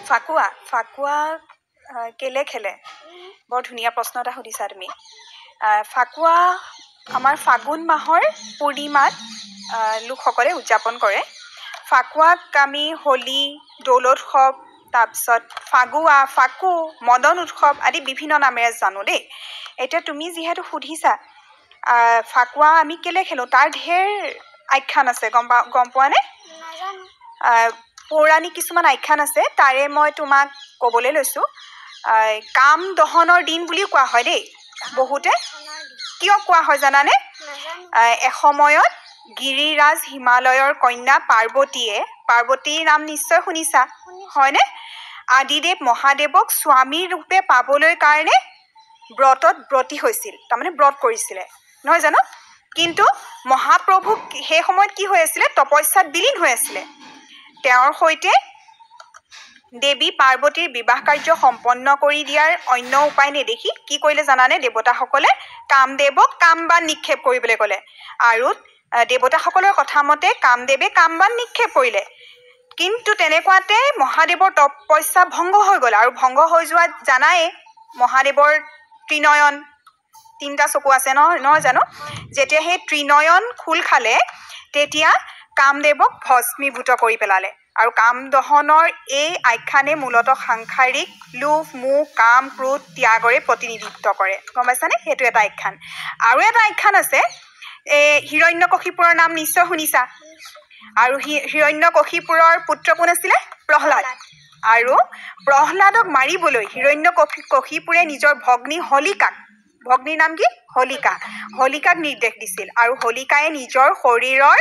ফাকুৱা কেলে খেলে বৰ ধুনীয়া প্ৰশ্ন এটা সুধিছা তুমি ফাকুৱা আমাৰ ফাগুন মাহৰ পূৰ্ণিমাত লোকসকলে উদযাপন কৰে ফাকুৱাক আমি হোলী দৌল উৎসৱ তাৰপিছত ফাকু মদন উৎসৱ আদি বিভিন্ন নামেৰে জানো দেই এতিয়া তুমি যিহেতু সুধিছা ফাকুৱা আমি কেলে খেলো তাৰ ঢেৰ আখ্যান আছে গম পোৱা নে পৌৰাণিক কিছুমান আখ্যান আছে তাৰে মই তোমাক ক'বলৈ লৈছো কাম দহনৰ দিন বুলিও কোৱা হয় দেই বহুতে কিয় কোৱা হয় জানানে এসময়ত গিৰিৰাজ হিমালয়ৰ কন্যা পাৰ্বতীৰ নাম নিশ্চয় শুনিছা হয়নে আদিদেৱ মহাদেৱক স্বামীৰ ৰূপে পাবলৈ কাৰণে ব্ৰতী হৈছিল তাৰমানে ব্ৰত কৰিছিলে নহয় জানো কিন্তু মহাপ্ৰভু সেই সময়ত কি হৈ আছিলে তপস্যাত বিলীন হৈ আছিলে তেওঁৰ সৈতে দেৱী পাৰ্বতীৰ বিবাহ কাৰ্য সম্পন্ন কৰি দিয়াৰ অন্য উপায় নেদেখি কি কৰিলে জানানে দেৱতাসকলে কামদেৱক কামবান নিক্ষেপ কৰিবলৈ ক'লে আৰু দেৱতাসকলৰ কথা মতে কামদেৱে কামবান নিক্ষেপ কৰিলে কিন্তু তেনেকুৱাতে মহাদেৱৰ তপস্যা ভংগ হৈ গ'ল আৰু ভংগ হৈ যোৱা জানাই মহাদেৱৰ ত্ৰিনয়ন তিনিটা চকু আছে নহয় জানো যেতিয়া সেই ত্ৰিনয়ন খোল খালে তেতিয়া কামদেৱক ভস্মীভূত কৰি পেলালে আৰু কাম দহনৰ এই আখ্যানে মূলতঃ সাংসাৰিক লোভ মোহ কাম ক্ৰোধ ত্যাগৰে প্ৰতিনিধিত্ব কৰে গম পাইছানে সেইটো এটা আখ্যান আৰু এটা আখ্যান আছে হিৰণ্যকশিপুৰৰ নাম নিশ্চয় শুনিছা আৰু হিৰণ্যকশিপুৰৰ পুত্ৰ কোন আছিলে প্ৰহ্লাদ আৰু প্ৰহ্লাদক মাৰিবলৈ হিৰণ্যকশিপুৰে নিজৰ ভগ্নী ভগ্নীৰ নাম কি হলিকাক নিৰ্দেশ দিছিল আৰু হলিকায়ে নিজৰ শৰীৰৰ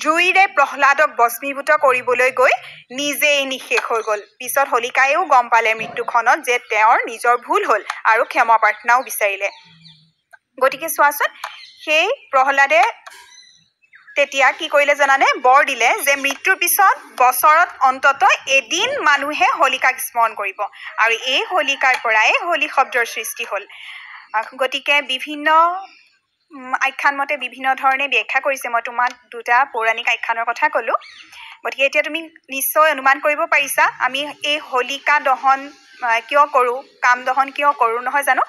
জুইৰে প্ৰহ্লাদক ভস্মীভূত কৰিবলৈ গৈ নিজেই নিশেষ হৈ গ'ল পিছত হলিকায়েও গম পালে মৃত্যুখনত যে তেওঁৰ নিজৰ ভুল হ'ল আৰু ক্ষমা প্ৰাৰ্থনাও বিচাৰিলে গতিকে চোৱাচোন সেই প্ৰহ্লাদে তেতিয়া কি কৰিলে জানানে বৰ দিলে যে মৃত্যুৰ পিছত বছৰত অন্তত এদিন মানুহে হলিকাক স্মৰণ কৰিব আৰু এই হলিকাৰ পৰাই হোলী শব্দৰ সৃষ্টি হ'ল গতিকে বিভিন্ন আখ্যান মতে বিভিন্ন ধৰণে ব্যাখ্যা কৰিছে মই তোমাক দুটা পৌৰাণিক আখ্যানৰ কথা ক'লো গতিকে এতিয়া তুমি নিশ্চয় অনুমান কৰিব পাৰিছা আমি এই হোলিকা দহন কিয় কৰোঁ কাম দহন কিয় কৰোঁ নহয় জানো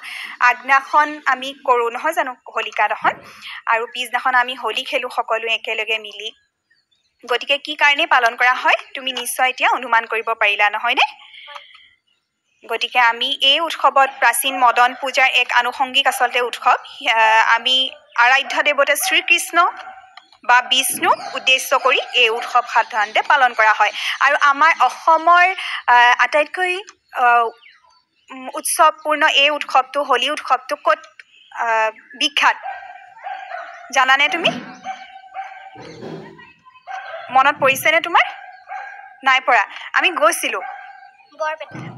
আগদিনাখন আমি কৰোঁ নহয় জানো হোলিকা দহন আৰু পিছদিনাখন আমি হোলী খেলোঁ সকলোৱে একেলগে মিলি গতিকে কি কাৰণে পালন কৰা হয় তুমি নিশ্চয় এতিয়া অনুমান কৰিব পাৰিলা নহয়নে গতিকে আমি এই উৎসৱত প্ৰাচীন মদন পূজাৰ এক আনুষংগিক আচলতে উৎসৱ আমি আৰাধ্য দেৱতা শ্ৰীকৃষ্ণ বা বিষ্ণুক উদ্দেশ্য কৰি এই উৎসৱ সাধাৰণতে পালন কৰা হয় আৰু আমাৰ অসমৰ আটাইতকৈ উৎসৱপূৰ্ণ এই উৎসৱটো হোলী উৎসৱটো ক'ত বিখ্যাত জানানে তুমি মনত পৰিছেনে তোমাৰ নাই পৰা আমি গৈছিলোঁ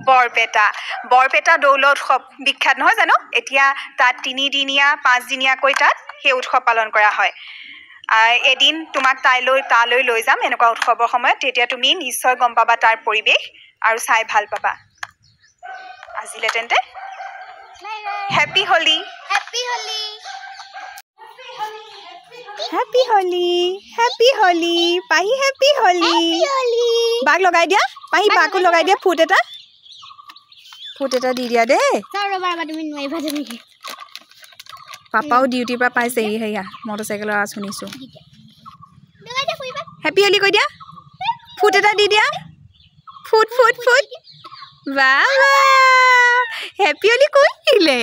বৰপেটা দৌল উৎসৱ বিখ্যাত নহয় জানো এতিয়া তাত 3 দিনীয়া 5 দিনীয়াকৈ তাত সেই উৎসৱ পালন কৰা হয় এদিন তোমাক তালৈ লৈ যাম এনেকুৱা উৎসৱৰ সময়ত তেতিয়া তুমি নিশ্চয় গম পাবা তাৰ পৰিৱেশ আৰু চাই ভাল পাবা আজিলে তেন্তে হেপী হোলী পাহি হেপী হোলী বাক লগাই দিয়া পাহি বাকো লগাই দিয়া ফুট এটা দি দিয়া দেই পাপাও ডিউটিৰ পৰা পাইছে সেয়া মটৰচাইকেলৰ আৱাজ শুনিছোঁ হেপী হোলী কৈ দিয়া ফুট এটা দি দিয়া ফুট বাহ হেপী হোলী কোন দিলে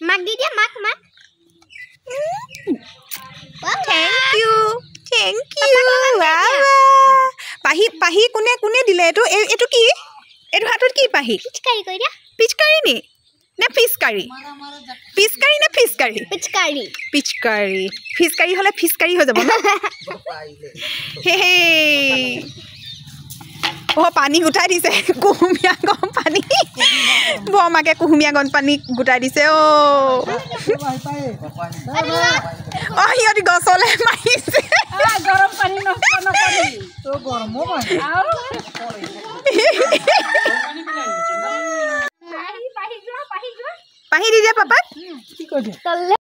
মাক দি দিয়া মাক থেংক ইউ পাহি কোনে দিলে এইটো কি এইটো হাতত কি পাহি পিচকাৰী নি নে ফিচকাৰী নে ফিচকাৰী ফিচকাৰী হ'লে ফিচকাৰী হৈ যাব ন পানী গোটাই দিছে কুহুমীয়া গৰম পানী বৰমাকে কুহুমীয়া গৰম পানী গোটাই দিছে সিহঁতি গছলৈ মাৰিছে গৰম পানী পাহি দি দিয়া পাপাক